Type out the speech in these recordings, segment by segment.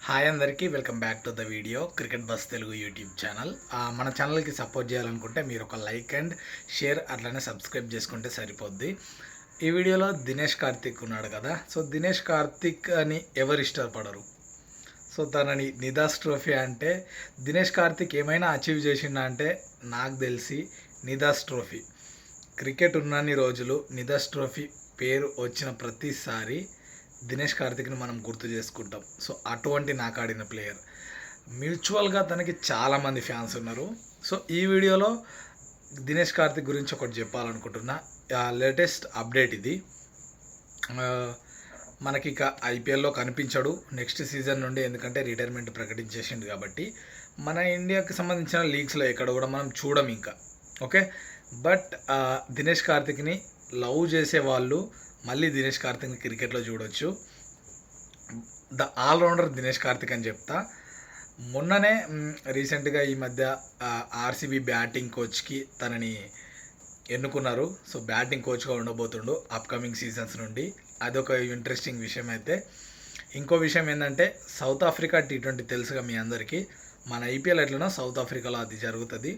Hi అందరికీ welcome back to the video cricket bus Telugu YouTube channel. మన ఛానల్కి support చేయాలనుకుంటే మీరు ఒక లైక్ అండ్ షేర్ అట్లనే సబ్స్క్రైబ్ చేసుకుంటే సరిపోద్ది. ఈ వీడియోలో దినేష్ కార్తిక్ ఉన్నాడు కదా. సో దినేష్ కార్తిక్ అని ఎవరు ఇష్టపడరు? సో తనని నిదాస్ ట్రోఫీ అంటే దినేష్ కార్తిక్ ఏమైనా అచీవ్ చేసిండా అంటే నాకు తెలిసి నిదాస్ ట్రోఫీ. క్రికెట్ ఉన్నన్ని రోజులు నిదాస్ ట్రోఫీ పేరు వచ్చిన ప్రతిసారి దినేష్ కార్తిక్ని మనం గుర్తు చేసుకుంటాం. సో అటువంటి నాకు ఆడిన ప్లేయర్. మ్యూచువల్గా తనకి చాలామంది ఫ్యాన్స్ ఉన్నారు. సో ఈ వీడియోలో దినేష్ కార్తిక్ గురించి ఒకటి చెప్పాలనుకుంటున్నా. లేటెస్ట్ అప్డేట్ ఇది. మనకి ఇక ఐపీఎల్లో కనిపించడు నెక్స్ట్ సీజన్ నుండి, ఎందుకంటే రిటైర్మెంట్ ప్రకటించేసిండు కాబట్టి. మన ఇండియాకి సంబంధించిన లీగ్స్లో ఎక్కడ కూడా మనం చూడం ఇంకా. ఓకే, బట్ దినేష్ కార్తిక్ని లవ్ చేసే వాళ్ళు మళ్ళీ దినేష్ కార్తిక్ని క్రికెట్లో చూడొచ్చు. ద ఆల్రౌండర్ దినేష్ కార్తిక్ అని చెప్తా. మొన్ననే రీసెంట్గా ఈ మధ్య ఆర్సీబీ బ్యాటింగ్ కోచ్కి తనని ఎన్నుకున్నారు. సో బ్యాటింగ్ కోచ్గా ఉండబోతుండు అప్కమింగ్ సీజన్స్ నుండి. అదొక ఇంట్రెస్టింగ్ విషయం. అయితే ఇంకో విషయం ఏంటంటే సౌత్ ఆఫ్రికా T20 తెలుసుగా మీ అందరికీ. మన ఐపీఎల్ ఎట్లనో సౌత్ ఆఫ్రికాలో అది జరుగుతుంది.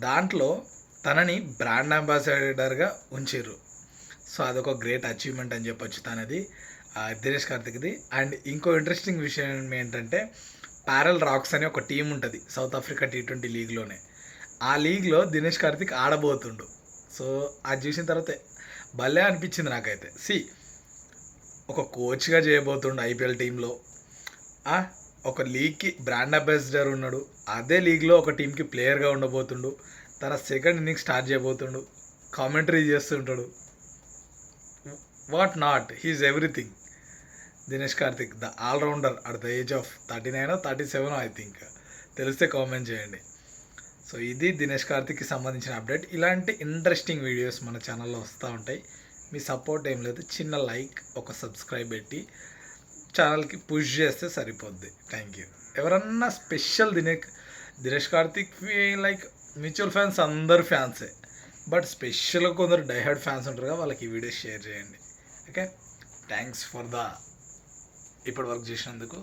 దాంట్లో తనని బ్రాండ్ అంబాసిడర్గా ఉంచారు. సో అదొక గ్రేట్ అచీవ్మెంట్ అని చెప్పొచ్చు తనది, దినేష్ కార్తిక్ది. అండ్ ఇంకో ఇంట్రెస్టింగ్ విషయం ఏంటంటే ప్యారల్ రాక్స్ అనే ఒక టీం ఉంటుంది సౌత్ ఆఫ్రికా T20 లీగ్లోనే. ఆ లీగ్లో దినేష్ కార్తిక్ ఆడబోతుండు. సో అది చూసిన తర్వాత భలే అనిపించింది నాకైతే. ఒక కోచ్గా చేయబోతుండు ఐపీఎల్ టీంలో. ఒక లీగ్కి బ్రాండ్ అంబాసిడర్ ఉన్నాడు, అదే లీగ్లో ఒక టీంకి ప్లేయర్గా ఉండబోతుండు. తన సెకండ్ ఇన్నింగ్స్ స్టార్ట్ చేయబోతుండు, కామెంటరీ చేస్తుంటాడు. What not, he's everything. Dinesh Karthik the allrounder at the age of 39 37 I think. తెలిస్తే కామెంట్ చేయండి. సో ఇది దినేష్ కార్తిక్కి సంబంధించిన అప్డేట్. ఇలాంటి ఇంట్రెస్టింగ్ వీడియోస్ మన ఛానల్లో వస్తూ ఉంటాయి. మీ సపోర్ట్ ఏం లేదు, చిన్న లైక్ ఒక సబ్స్క్రైబ్ పెట్టి ఛానల్కి పుష్ చేస్తే సరిపోద్ది. Thank you. ఎవరన్నా special Dinesh Karthik like mutual fans అందరు ఫ్యాన్సే, బట్ స్పెషల్గా కొందరు డైహార్డ్ ఫ్యాన్స్ ఉంటారు కదా, వాళ్ళకి ఈ వీడియో షేర్ చేయండి. ఓకే, థ్యాంక్స్ ఫర్ ద ఇప్పటి వర్క్ చేసినందుకు.